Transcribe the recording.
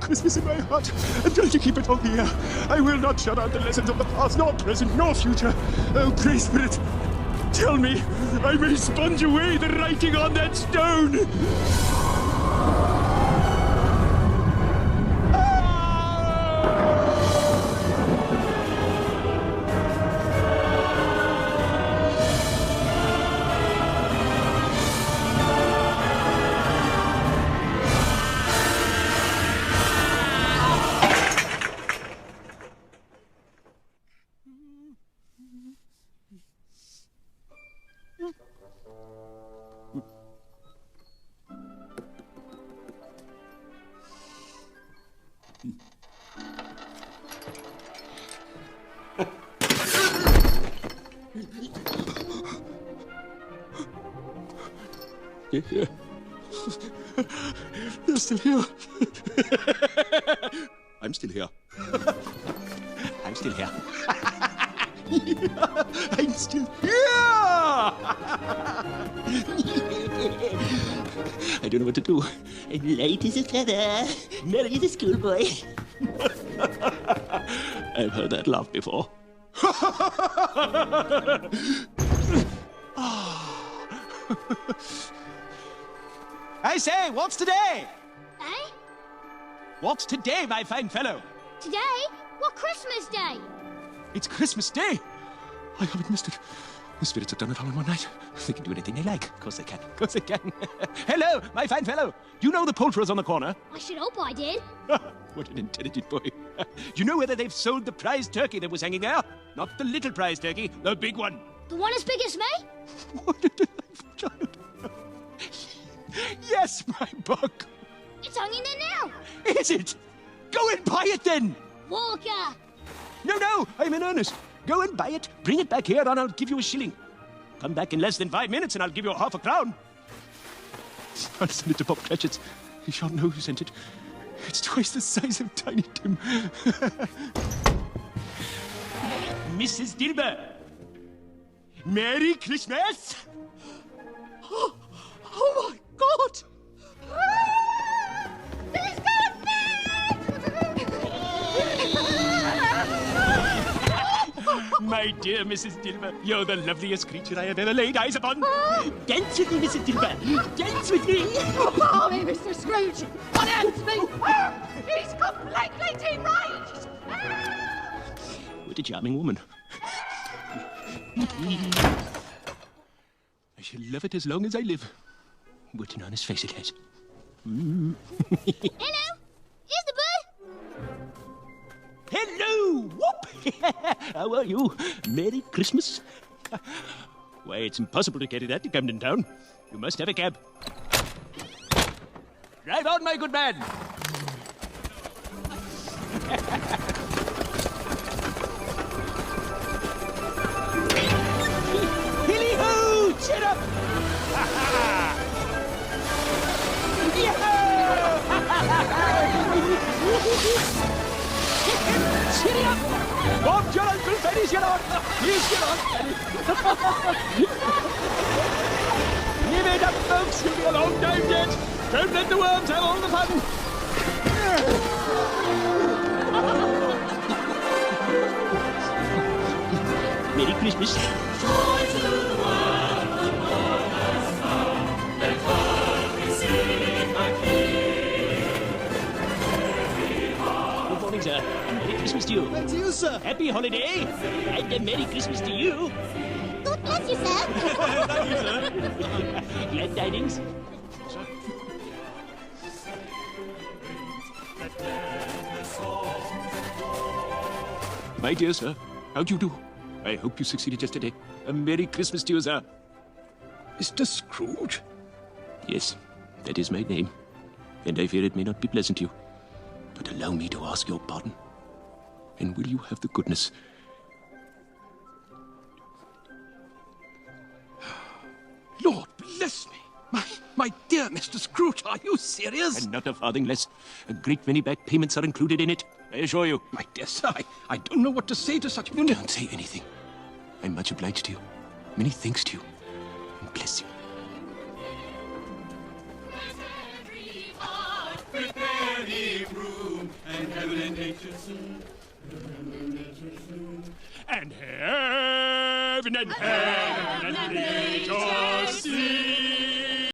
Christmas in my heart. I'm trying to keep it all here. I will not shut out the lessons of the past, nor present, nor future. Oh, Grey Spirit, tell me I may sponge away the writing on that stone. Yeah. They're still here. I'm still here. I'm still here. I'm still here. I don't know what to do. I'm light as a feather, merry as a schoolboy. I've heard that laugh before. I say, what's today? Eh? What's today, my fine fellow? Today? What Christmas Day? It's Christmas Day. I haven't missed it. The spirits have done it all in one night. They can do anything they like. Of course they can. Of course they can. Hello, my fine fellow. Do you know the poulterers on the corner? I should hope I did. What an intelligent boy. Do you know whether they've sold the prize turkey that was hanging there? Not the little prize turkey, the big one. The one as big as me? What a delightful child. Yes, my buck. It's hanging there now. Is it? Go and buy it then. Walker. No, I'm in earnest. Go and buy it, bring it back here, and I'll give you a shilling. Come back in less than 5 minutes, and I'll give you half a crown. I'll send it to Bob Cratchit's. He shan't know who sent it. It's twice the size of Tiny Tim. Mrs. Dilber. Merry Christmas! Oh my God! He's got me! My dear Mrs. Dilber, you're the loveliest creature I have ever laid eyes upon. Dance with me, Mrs. Dilber. Dance with me. Oh, me, Mr. Scrooge! What else me? He's completely deranged! What a charming woman. I shall love it as long as I live. What an honest face it has. Hello? Here's the bird. Hello! Whoop! How are you? Merry Christmas. Why, it's impossible to carry that to Camden Town. You must have a cab. Drive on, my good man. Hilly-ho! Cheer up! Cheer up! Bob, your Uncle Benny's your on! He's your on, Benny! Give it up, folks! You'll be a long time yet! Don't let the worms have all the fun! Merry Christmas! Joy to the world, the Lord has come. Let earth receive the King. Good morning, sir. Merry Christmas to you. And to you, sir. Happy holiday! And a Merry Christmas to you! God bless you, sir. Glad tidings. My dear sir, how do you do? I hope you succeeded yesterday. A Merry Christmas to you, sir. Mr. Scrooge? Yes, that is my name. And I fear it may not be pleasant to you. But allow me to ask your pardon. And will you have the goodness... Lord bless me. My dear Mr. Scrooge, are you serious? And not a farthing less. A great many back payments are included in it, I assure you. My dear sir, I don't know what to say to such... Don't say anything. I'm much obliged to you. Many thanks to you. And bless you. Every heart, prepare ye room. And heaven and nature sing.